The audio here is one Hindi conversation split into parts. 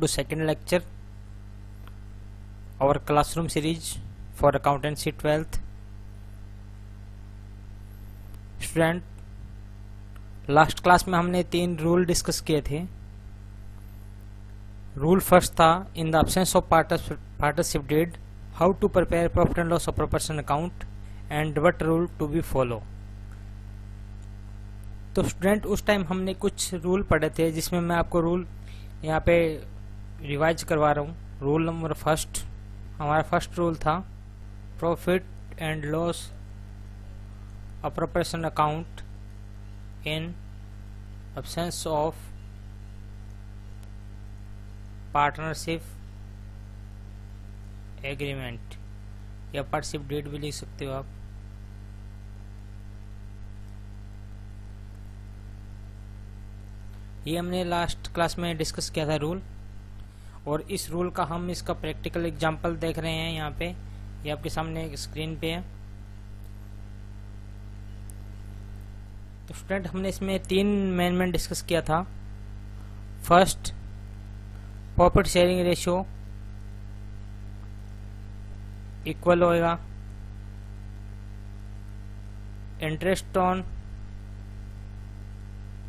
to second lecture, our classroom series for accountancy 12th. Student, last class में हमने 3 रूल डिस्कस किए थे. रूल फर्स्ट था, in the absence of partnership deed how to prepare profit and loss of proportion account and what rule to be follow. तो स्टूडेंट, उस टाइम हमने कुछ रूल पढ़े थे जिसमें मैं आपको रूल यहाँ पे रिवाइज करवा रहा हूँ. रूल नंबर फर्स्ट, हमारा फर्स्ट रूल था profit and loss of proportion account in absence of partnership agreement या पार्टनरशिप डीड भी लिख सकते हो आप. ये हमने लास्ट क्लास में डिस्कस किया था रूल, और इस रूल का हम इसका प्रैक्टिकल एग्जांपल देख रहे हैं यहाँ पे. ये आपके सामने स्क्रीन पे है. तो स्टूडेंट, हमने इसमें 3 मेन डिस्कस किया था. First, profit sharing ratio equal होएगा interest on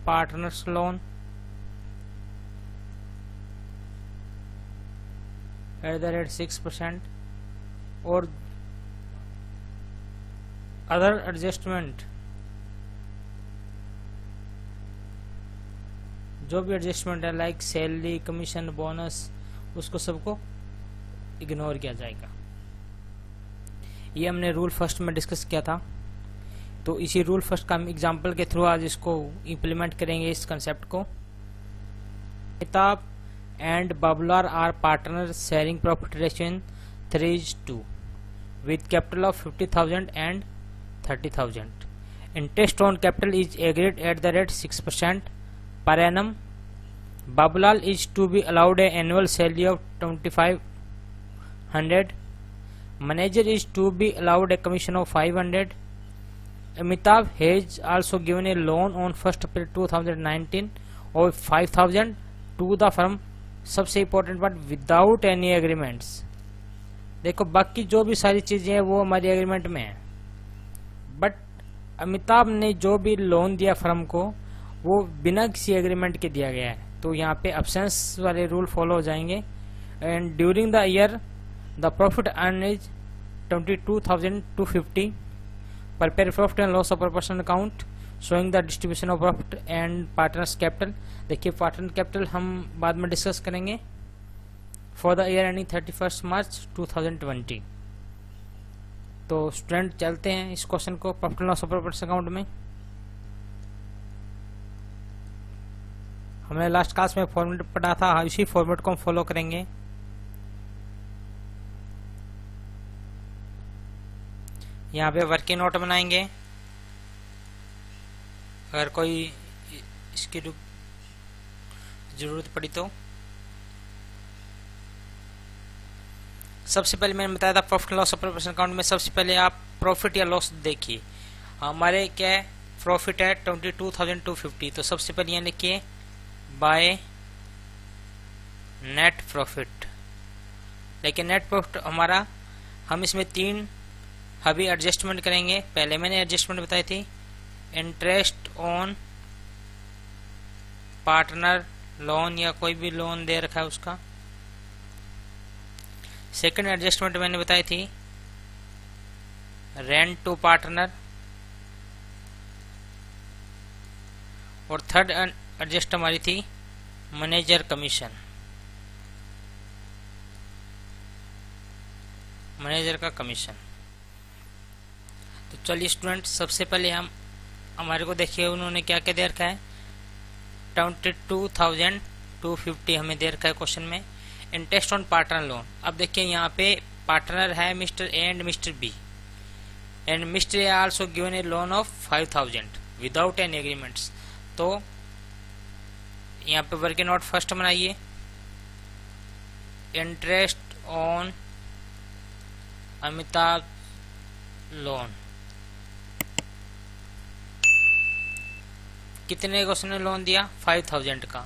partners loan at the rate 6%, और अदर एडजस्टमेंट, जो भी एडजस्टमेंट है लाइक सैलरी, कमीशन, बोनस, उसको सबको इग्नोर किया जाएगा. ये हमने रूल फर्स्ट में डिस्कस किया था. तो इसी रूल फर्स्ट का हम एग्जांपल के थ्रू आज इसको इम्प्लीमेंट करेंगे, इस कंसेप्ट को. Kitab and Babbler are partner sharing profit ratio in 3:2 with capital of 50,000 and 30,000. Interest on capital is agreed at the rate 6% per annum. Babalal is to be allowed an annual salary of 2,500. Manager is to be allowed a commission of 500. Amitabh has also given a loan on 1st April 2019 of 5,000 to the firm. सबसे इम्पोर्टेंट बात, विदाउट एनी एग्रीमेंट्स. देखो, बाकी जो भी सारी चीजें हैं वो हमारी एग्रीमेंट में है, बट अमिताभ ने जो भी लोन दिया फर्म को वो बिना किसी एग्रीमेंट के दिया गया है. तो यहाँ पे एब्सेंस वाले रूल फॉलो हो जाएंगे. And during the year the profit earn is 22,250. Prepare profit and loss of proportion account showing the distribution of profit and partners capital. देखिए, पार्टनर कैपिटल हम बाद में डिस्कस करेंगे. For the year ending 31 March 2020. तो स्टूडेंट, चलते हैं इस क्वेश्चन को profit and loss of proportion account में. हमने लास्ट क्लास में फॉर्मेट पढ़ा था, इसी फॉर्मेट को हम फॉलो करेंगे. यहाँ पे वर्किंग नोट बनाएंगे. अगर कोई इसकी जरूरत पड़ी तो. सबसे पहले मैंने बताया था profit loss of proportion account में सबसे पहले आप प्रॉफिट या लॉस देखिए. हमारे क्या है, प्रॉफिट है 22,250. तो सबसे पहले यहाँ लिखिए बाय नेट प्रॉफिट. लेकिन नेट प्रॉफिट हमारा, हम इसमें 3 अभी एडजस्टमेंट करेंगे. पहले मैंने एडजस्टमेंट बताई थी, इंटरेस्ट ऑन पार्टनर लोन या कोई भी लोन दे रखा है उसका. सेकंड एडजस्टमेंट मैंने बताई थी रेंट टू पार्टनर. और थर्ड एडजस्ट हमारी थी मैनेजर कमीशन, मैनेजर का कमीशन. तो चलिए स्टूडेंट, सबसे पहले हम हमारे को देखिए उन्होंने क्या क्या दे रखा है. 22,250 हमें दे रखा है क्वेश्चन में. Interest on partner loan. अब देखिए यहाँ पे पार्टनर है mister A and mister B, and mister A also given a loan of 5,000 without any agreements. तो यहाँ पे वर्किंग नोट फर्स्ट बनाइए, इंटरेस्ट ऑन अमिताभ लोन. कितने को उसने लोन दिया? 5000 का।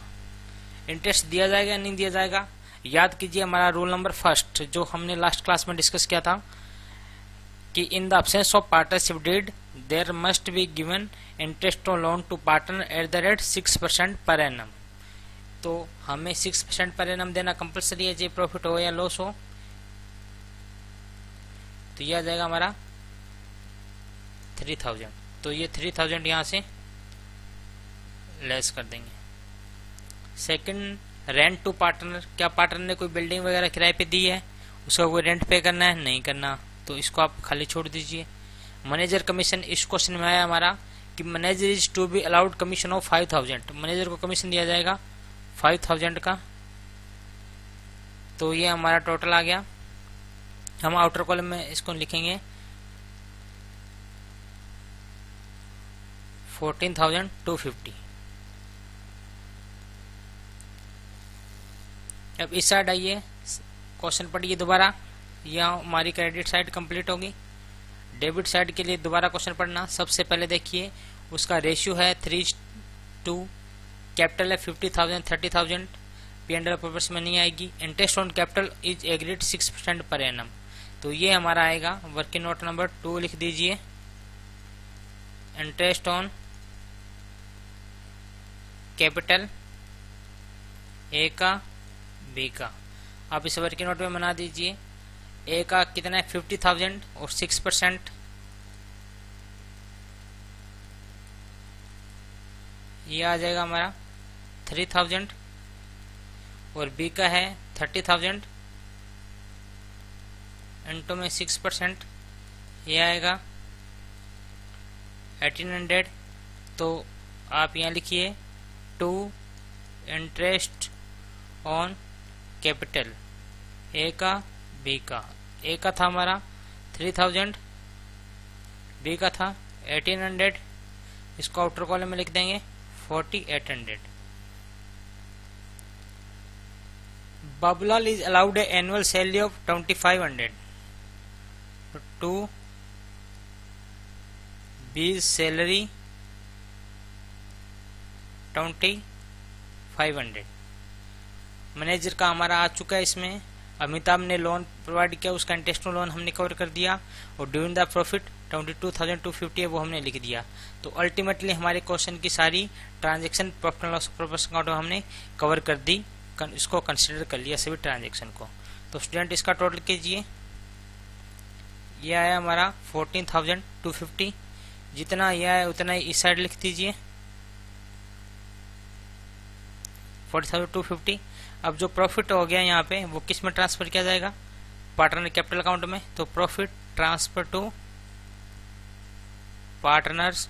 इंटरेस्ट दिया जाएगा नहीं दिया जाएगा? याद कीजिए हमारा रूल नंबर फर्स्ट जो हमने लास्ट क्लास में डिस्कस किया था कि in the absence of partnership deed there must be given interest on loan to partner at the rate 6% per annum. तो हमें 6% पर एनम देना कंपलसरी है, चाहे प्रॉफिट हो या लॉस हो। तो ये आ जाएगा हमारा 3000। तो ये 3000 यहाँ से लेस कर देंगे। सेकंड, रेंट टू पार्टनर, क्या पार्टनर ने कोई बिल्डिंग वगैरह किराए पे दी है, उसका कोई रेंट पे करना है, नहीं करना, तो इसको आप खाली छोड़ दीजिए। मैनेजर कमीशन, इस क्वेश्चन में आया हमारा कि manager is to be allowed commission of 5000, manager को कमीशन दिया जाएगा 5000 का। तो ये हमारा टोटल आ गया। हम आउटर कॉलम में इसको लिखेंगे 14,250। अब इस साइड आइए, क्वेश्चन पढ़िए दोबारा। यह हमारी क्रेडिट साइड कंप्लीट होगी। डेबिट साइड के लिए दोबारा क्वेश्चन पढ़ना। सबसे पहले देखिए उसका रेशियो है 3:2, कैपिटल है 50,000 30,000, P&L पर्पस में नहीं आएगी। Interest on capital is agreed 6% per annum. तो ये हमारा आएगा वर्किंग नोट नंबर 2 लिख दीजिए। इंटरेस्ट ऑन कैपिटल ए का बी का, आप इसे वर्किंग नोट में बना दीजिए। ए का कितना है 50,000 और 6%, ये आ जाएगा हमारा 3000। और बी का है 30,000 इंटू में 6%, ये आएगा 1800। तो आप यहाँ लिखिए to interest on capital A का बी का। ए का था हमारा 3000, बी का था 1800, इसको आउटर कॉलम में लिख देंगे 4800। Babulal is allowed an annual salary of 2500 to B's salary 2500। Manager का हमारा आ चुका है इसमें। अमिताभ ने लोन प्रोवाइड किया, उसका इंटरेस्ट लोन हमने कवर कर दिया। और ड्यूरिंग द प्रॉफिट 22,250 है वो हमने लिख दिया। तो अल्टीमेटली हमारे क्वेश्चन की सारी transaction profit and loss profession account हमने कवर कर दी, इसको कंसिडर कर लिया सभी ट्रांजैक्शन को। तो स्टूडेंट इसका टोटल कीजिए, ये आया हमारा 14,250। जितना ये आया उतना ही इस साइड लिख दीजिए 40,250। अब जो प्रॉफिट हो गया यहाँ पे वो किस में ट्रांसफर किया जाएगा, पार्टनर कैपिटल अकाउंट में। तो profit transfer to partners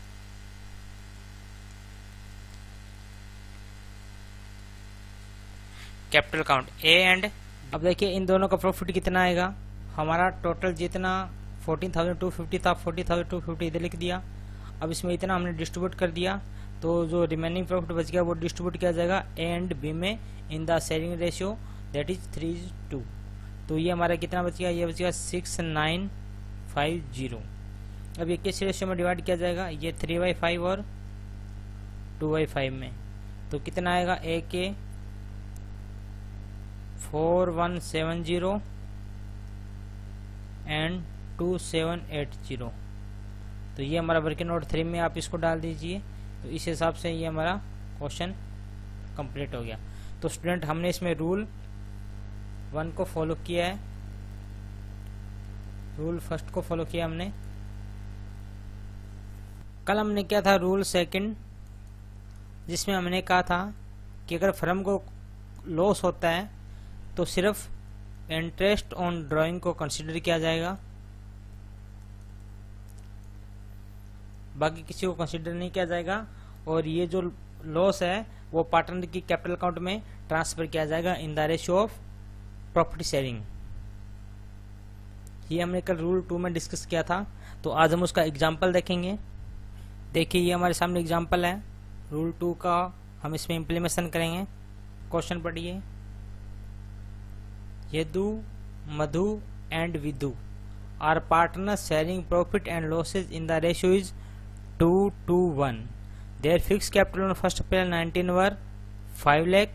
capital account A and. अब देखिए इन दोनों का प्रॉफिट कितना आएगा, हमारा टोटल जितना 14,250 था 40,250 इधर लिख दिया। अब इसमें इतना हमने डिस्ट्रीब्यूट कर दिया, तो जो रिमेनिंग प्रॉफिट बच गया वो डिस्ट्रीब्यूट किया जाएगा ए एंड बी में in the sharing ratio that is 3:2। तो ये हमारा कितना बच गया, ये बच गया 6950। अब ये किस रेशियो में डिवाइड किया जाएगा, ये 3/5 और 2/5 में। तो कितना आएगा, ए के 4170 एंड 2780। तो ये हमारा वर्किंग नोट 3 में आप इसको डाल दीजिए। तो इस हिसाब से ये हमारा क्वेश्चन कंप्लीट हो गया। तो स्टूडेंट हमने इसमें रूल 1 को फॉलो किया है, रूल फर्स्ट को फॉलो किया हमने। कल हमने क्या था रूल सेकंड, जिसमें हमने कहा था कि अगर फर्म को लॉस होता है तो सिर्फ इंटरेस्ट ऑन ड्राइंग को कंसीडर किया जाएगा, बाकी किसी को कंसीडर नहीं किया जाएगा। और ये जो लॉस है वो पार्टनर की कैपिटल अकाउंट में ट्रांसफर किया जाएगा इन the ratio of property sharing. ये हमने कल रूल 2 में डिस्कस किया था। तो आज हम उसका एग्जाम्पल देखेंगे। देखिए ये हमारे सामने एग्जाम्पल है रूल 2 का, हम इसमें इम्प्लीमेशन करेंगे। क्वेश्चन पढ़िए, Yadu Madhu and Vidu are partners sharing profit and losses in the ratio is 2:1। There fix capital on 1st April 19 were 5 lakh,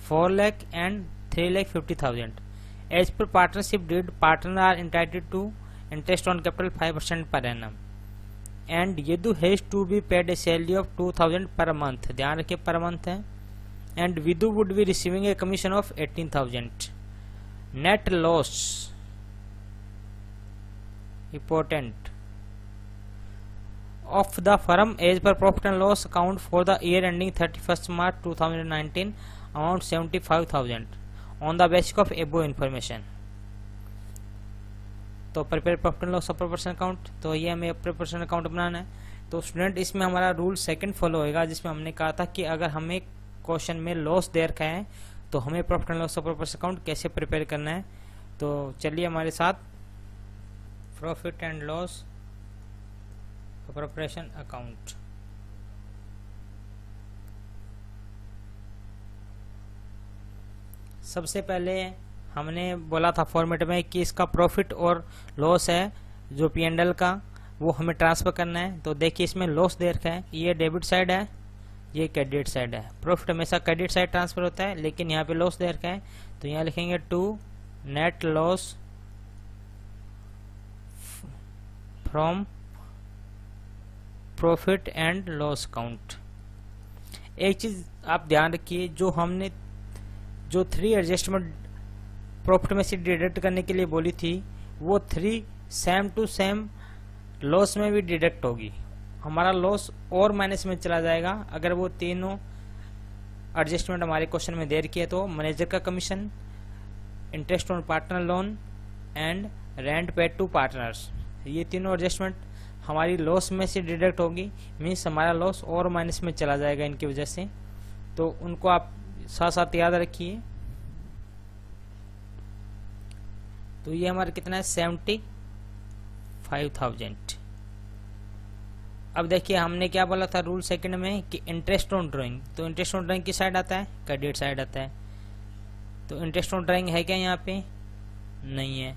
4 lakh and 3,50,000. As per partnership deed, partners are entitled to interest on capital 5% per annum. And Yadu has to be paid a salary of 2,000 per month. ध्यान रखिए per month है. And Vidu would be receiving a commission of 18,000. Net loss, important, of the firm as per profit and loss account for the year ending 31st March 2019 amount 75,000 on the basis of above information. तो prepare profit and loss of proportion account, तो ये हमें प्रोपोर्शन अकाउंट बनाना है. तो स्टूडेंट इसमें हमारा रूल सेकंड फॉलो होएगा, जिसमें हमने कहा था कि अगर हमें क्वेश्चन में लॉस दे रखा है तो हमें profit and loss of proportion account कैसे प्रिपेयर करना है. तो चलिए हमारे साथ profit and loss preparation account. सबसे पहले हमने बोला था फॉर्मेट में कि इसका प्रॉफिट और लॉस है जो P&L का, वो हमें ट्रांसफर करना है. तो देखिए इसमें लॉस दे रखा है, ये डेबिट साइड है, ये क्रेडिट साइड है. प्रॉफिट हमेशा क्रेडिट साइड ट्रांसफर होता है, लेकिन यहाँ पे लॉस दे रखा है, तो यहाँ लिखेंगे to net loss from profit and loss account. एक चीज आप ध्यान रखिए, जो 3 एडजस्टमेंट प्रॉफिट में से डिडक्ट करने के लिए बोली थी, वो 3 सेम टू सेम लॉस में भी डिडक्ट होगी. हमारा लॉस और माइनस में चला जाएगा अगर वो तीनों एडजस्टमेंट हमारे क्वेश्चन में दे रखी है. तो मैनेजर का commission, interest on partner loan and rent paid to partners, ये तीनों एडजस्टमेंट हमारी लॉस में से डिडक्ट होगी. मीन्स हमारा लॉस और माइनस में चला जाएगा इनकी वजह से. तो उनको आप साथ साथ याद रखिए. तो ये हमारा कितना है 75,000. अब देखिए हमने क्या बोला था रूल सेकंड में कि इंटरेस्ट ऑन ड्राइंग, तो इंटरेस्ट ऑन ड्राइंग किस साइड आता है, क्रेडिट साइड आता है. तो इंटरेस्ट ऑन ड्राइंग है क्या यहाँ पे, नहीं है.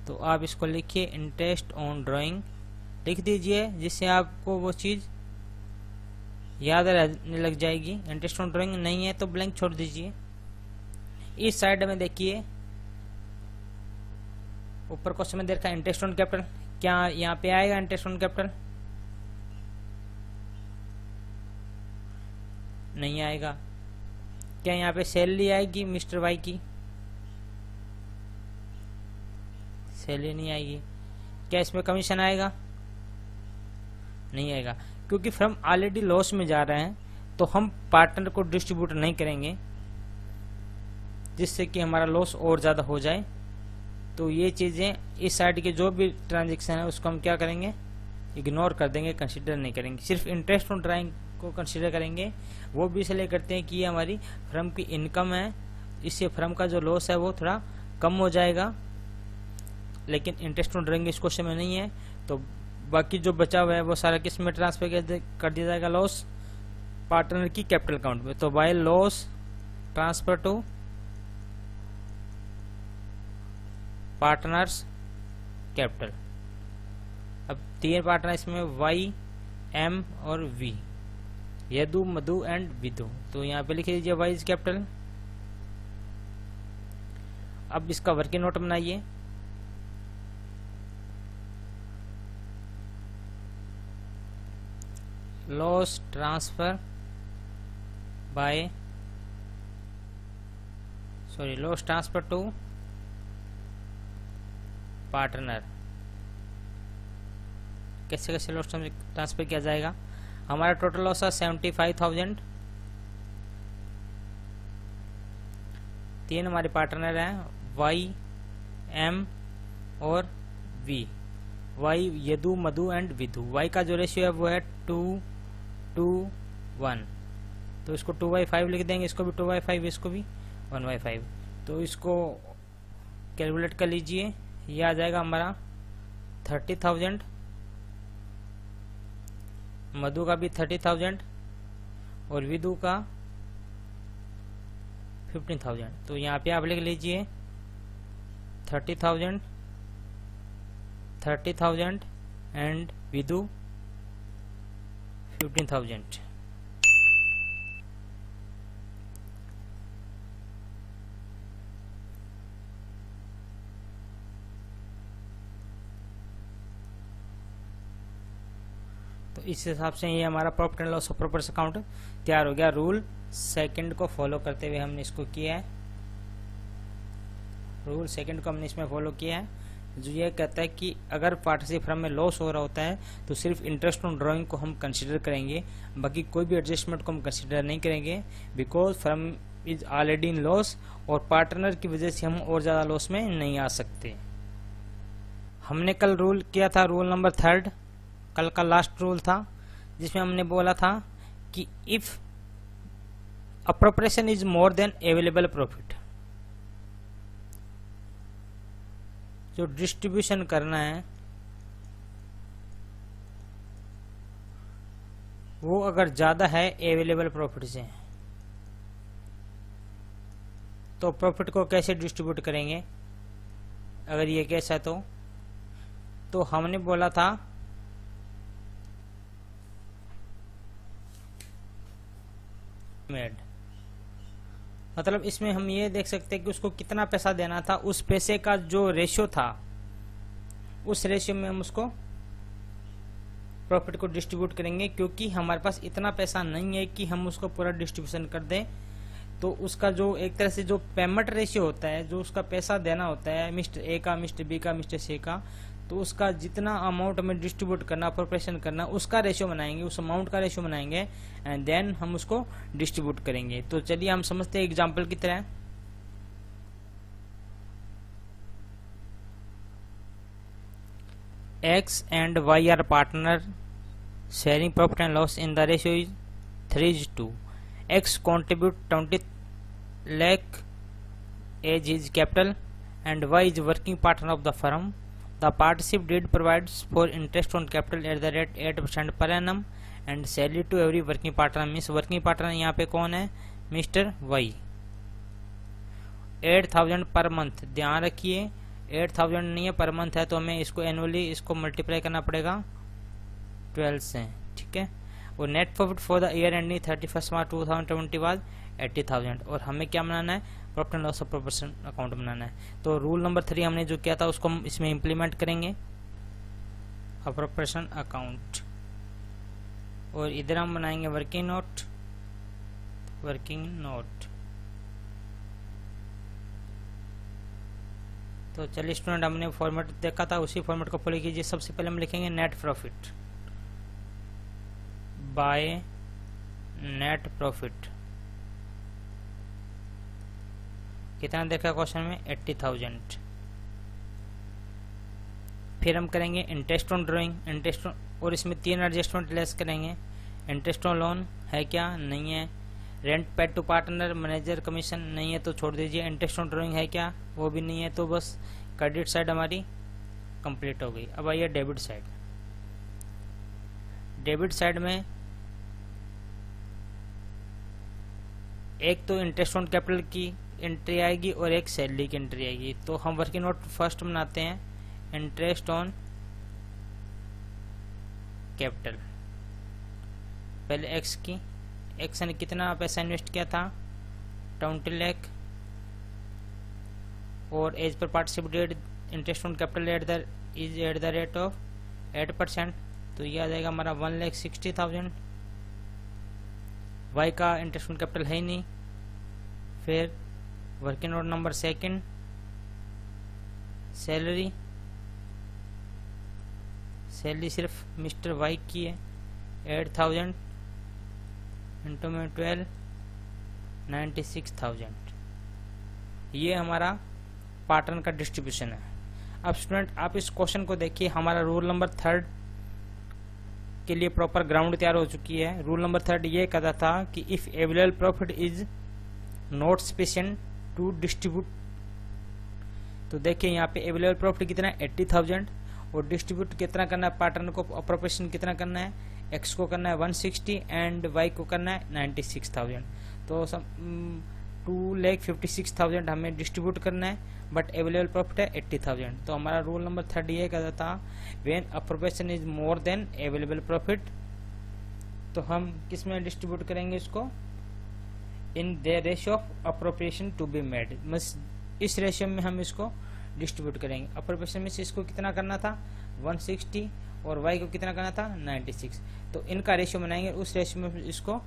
तो आप इसको लिखिए इंटरेस्ट ऑन ड्राइंग लिख दीजिए, जिससे आपको वो चीज याद रहने लग जाएगी. इंटरेस्ट ऑन ड्राइंग नहीं है तो ब्लैंक छोड़ दीजिए. इस साइड में देखिए ऊपर क्वेश्चन में देखा इंटरेस्ट ऑन कैपिटल, क्या यहाँ पे आएगा इंटरेस्ट ऑन कैपिटल, नहीं आएगा. क्या यहाँ पे सैलरी आएगी मिस्टर वाई की, सैलरी नहीं आएगी. क्या इसमें कमीशन आएगा, नहीं आएगा, क्योंकि फर्म ऑलरेडी लॉस में जा रहे हैं. तो हम पार्टनर को डिस्ट्रीब्यूट नहीं करेंगे जिससे कि हमारा लॉस और ज्यादा हो जाए. तो ये चीजें इस साइड के जो भी ट्रांजेक्शन है उसको हम क्या करेंगे, इग्नोर कर देंगे, कंसीडर नहीं करेंगे. सिर्फ इंटरेस्ट ऑन ड्राइंग को कंसीडर करेंगे. वो भी इसलिए करते हैं कि ये हमारी फर्म की इनकम है, इससे फर्म का जो लॉस है वो थोड़ा कम हो जाएगा. लेकिन इंटरेस्ट ऑन ड्राइंग इस क्वेश्चन में नहीं है, तो बाकी जो बचा हुआ है वो सारा किस में ट्रांसफर कर दिया जाएगा, लॉस पार्टनर की कैपिटल अकाउंट में. तो by loss transfer to partners capital. अब 3 पार्टनर इसमें वाई, एम और वी, यदु, मधु एंड विदु. तो यहाँ पे लिख लीजिए वाई इज कैपिटल. अब इसका वर्किंग नोट बनाइए. Loss transfer by loss transfer to partner. कैसे कैसे लॉस ट्रांसफर किया जाएगा. हमारा टोटल लॉस है 75,000. 3 हमारे पार्टनर हैं वाई, एम और V. Y Yadu, Madhu and Vidu. Y का जो रेशियो है वो है 2:1. तो इसको 2/5 लिख देंगे, इसको भी 2/5, इसको भी 1/5. तो इसको कैलकुलेट कर लीजिए. ये आ जाएगा हमारा 30,000, मधु का भी 30,000 और विदु का 15,000. तो यहाँ पे आप लिख लीजिए 30,000 एंड विदु 15,000. तो इस हिसाब से ये हमारा profit and loss of properties account तैयार हो गया। रूल सेकंड को फॉलो करते हुए हमने इसको किया है। रूल सेकंड को हमने इसमें फॉलो किया है, जो ये कहता है कि अगर पार्टनरशिप फर्म में लॉस हो रहा होता है तो सिर्फ इंटरेस्ट ऑन ड्राइंग को हम कंसिडर करेंगे, बाकी कोई भी एडजस्टमेंट को हम कंसिडर नहीं करेंगे, because firm is already in loss और पार्टनर की वजह से हम और ज़्यादा लॉस में नहीं आ सकते। हमने कल रूल किया था, रूल नंबर 3, कल का लास्ट रूल था, जिसमें हमने बोला था कि if appropriation is more than available profit, जो डिस्ट्रीब्यूशन करना है वो अगर ज्यादा है अवेलेबल प्रॉफिट से, तो प्रॉफिट को कैसे डिस्ट्रीब्यूट करेंगे अगर ये केस है तो हमने बोला था मेड, मतलब इसमें हम ये देख सकते हैं कि उसको कितना पैसा देना था, उस पैसे का जो रेशियो था उस रेशियो में हम उसको प्रॉफिट को डिस्ट्रीब्यूट करेंगे, क्योंकि हमारे पास इतना पैसा नहीं है कि हम उसको पूरा डिस्ट्रीब्यूशन कर दें। तो उसका जो एक तरह से जो पेमेंट रेशियो होता है, जो उसका पैसा देना होता है मिस्टर ए का, मिस्टर बी का, मिस्टर सी का, तो उसका जितना अमाउंट हमें डिस्ट्रीब्यूट करना, अप्रोप्रिएशन करना, उसका रेशियो बनाएंगे, उस अमाउंट का रेशियो बनाएंगे एंड देन हम उसको डिस्ट्रीब्यूट करेंगे। तो चलिए हम समझते हैं एग्जांपल की तरह। X and Y are partner sharing profit and loss in the ratio is 3:2. X contribute 20 lakh as his capital and Y is working partner of the firm. The partnership deed provides for interest on capital at the rate 8% per annum and salary to every working partner. Means working partner यहाँ पे कौन है? Mister Y। 8,000 पर मंथ, ध्यान रखिए 8,000 नहीं है, पर मंथ है, तो हमें इसको एनुअली इसको मल्टीप्लाई करना पड़ेगा 12 से, ठीक है। और net profit for the year ending 31 March 2020 was 80,000। और हमें क्या बनाना है? Profit and loss of proportion account बनाना है। तो रूल नंबर 3 हमने जो किया था उसको हम इसमें इम्प्लीमेंट करेंगे, अप्रोप्रिएशन अकाउंट। और इधर हम बनाएंगे वर्किंग नोट, वर्किंग नोट। तो चलिए स्टूडेंट, हमने फॉर्मेट देखा था, उसी फॉर्मेट को फॉलो कीजिए। सबसे पहले हम लिखेंगे net profit by net profit. कितना देखा क्वेश्चन में? 80,000। फिर हम करेंगे इंटरेस्ट ऑन ड्राइंग, इंटरेस्ट, और इसमें 3 एडजस्टमेंट लेस करेंगे। इंटरेस्ट ऑन लोन है क्या? नहीं है। Rent paid to partner, manager commission नहीं है तो छोड़ दीजिए। इंटरेस्ट ऑन ड्राइंग है क्या? वो भी नहीं है। तो बस क्रेडिट साइड हमारी कंप्लीट हो गई। अब आइए डेबिट साइड। डेबिट साइड में एक तो इंटरेस्ट ऑन कैपिटल की एंट्री आएगी और एक सैलरी की एंट्री आएगी। तो हम वर्किंग नोट फर्स्ट बनाते हैं, इंटरेस्ट ऑन कैपिटल। पहले एक्स की, एक्स ने कितना पैसा इन्वेस्ट किया था? 20 लाख। और as per partnership deed interest on capital is at the rate of 8%। तो ये आ जाएगा हमारा 1,60,000। वाई का इंटरेस्ट ऑन कैपिटल है ही नहीं। फिर working note number 2, salary. Salary सिर्फ मिस्टर वाई की है, 8,000 इंटू में 12, 96,000। ये हमारा पार्टनर का डिस्ट्रीब्यूशन है। अब स्टूडेंट आप इस क्वेश्चन को देखिए, हमारा रूल नंबर 3 के लिए प्रॉपर ग्राउंड तैयार हो चुकी है। रूल नंबर 3 ये कहता था कि if available profit is not sufficient to distribute. तो देखिए यहाँ पे अवेलेबल प्रॉफिट कितना है? 80,000। और डिस्ट्रीब्यूट कितना करना है पार्टनर को? अप्रोप्रिएशन कितना करना है? एक्स को करना है 160 एंड वाई को करना है 96,000। तो 2,56,000 हमें डिस्ट्रीब्यूट करना है, बट अवेलेबल प्रॉफिट है 80,000। तो हमारा रूल नंबर 3 ये कहता था when appropriation is more than available profit, तो हम किस में डिस्ट्रीब्यूट करेंगे इसको? In the ratio of appropriation to be made. इस रेशियो में हम इसको डिस्ट्रीब्यूट करेंगे। अप्रोप्रिएशन में से इसको कितना करना था? 160, और वाई को कितना करना था 96। तो इनका रेशियो बनाएंगे, उस रेशियो में इसको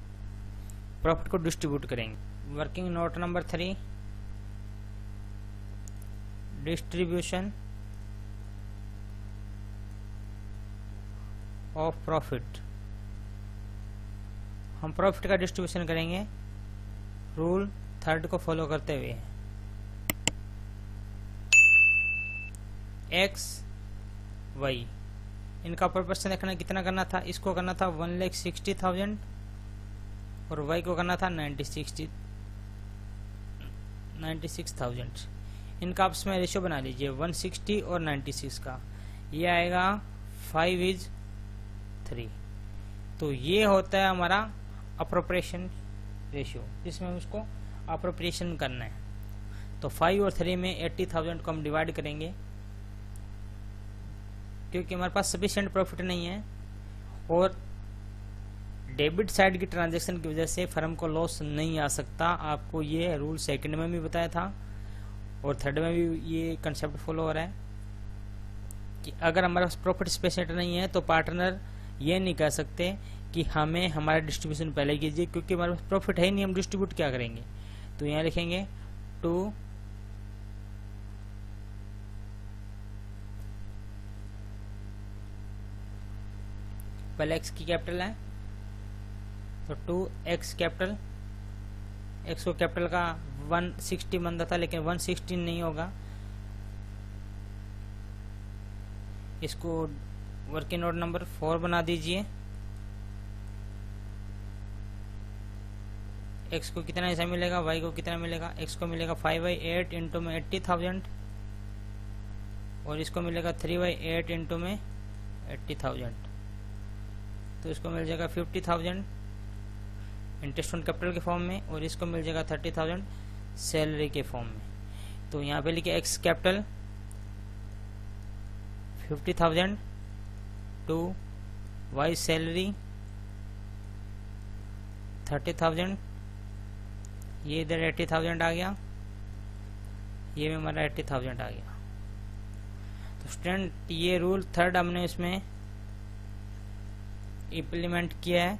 प्रॉफिट को डिस्ट्रीब्यूट करेंगे। Working note number 3, distribution of profit. हम प्रॉफिट का डिस्ट्रीब्यूशन करेंगे रूल 3 को फॉलो करते हुए। एक्स वाई इनका प्रोपोर्शन देखना कितना करना था, इसको करना था 1,60,000 और वाई को करना था 96,000। इनका आपस में रेशियो बना लीजिए 160 और 96 का, ये आएगा 5:3। तो ये होता है हमारा अप्रोप्रिएशन रेशियो, जिसमें हम उसको अप्रोप्रिएशन करना है। तो 5 और 3 में 80,000 को हम डिवाइड करेंगे, क्योंकि हमारे पास सफिशिएंट प्रॉफिट नहीं है और डेबिट साइड की ट्रांजैक्शन की वजह से फर्म को लॉस नहीं आ सकता। आपको ये रूल सेकंड में भी बताया था और थर्ड में भी ये कंसेप्ट फॉलो हो रहा है कि अगर हमारे पास प्रॉफिट सफिशिएंट नहीं है तो पार्टनर ये नहीं कह सकते कि हमें हमारा डिस्ट्रीब्यूशन पहले कीजिए, क्योंकि हमारे पास प्रॉफिट है ही नहीं, हम डिस्ट्रीब्यूट क्या करेंगे। तो यहाँ लिखेंगे 2 पहले एक्स की कैपिटल है तो 2x कैपिटल, एक्स को कैपिटल का 160 बनता था लेकिन 160 नहीं होगा। इसको वर्किंग नोट नंबर 4 बना दीजिए। x को कितना ऐसा मिलेगा, y को कितना मिलेगा, x को मिलेगा 5/8 इंटू में 80,000 और इसको मिलेगा 3/8 इंटू में 80,000। तो इसको मिल जाएगा 50,000 इंटरेस्ट ऑन कैपिटल के फॉर्म में और इसको मिल जाएगा 30,000 सैलरी के फॉर्म में। तो यहाँ पे लिखे X capital 50,000 to Y salary 30,000, ये इधर 80,000 आ गया, ये भी हमारा 80,000 आ गया। तो स्टूडेंट ये रूल 3 हमने इसमें इम्प्लीमेंट किया है।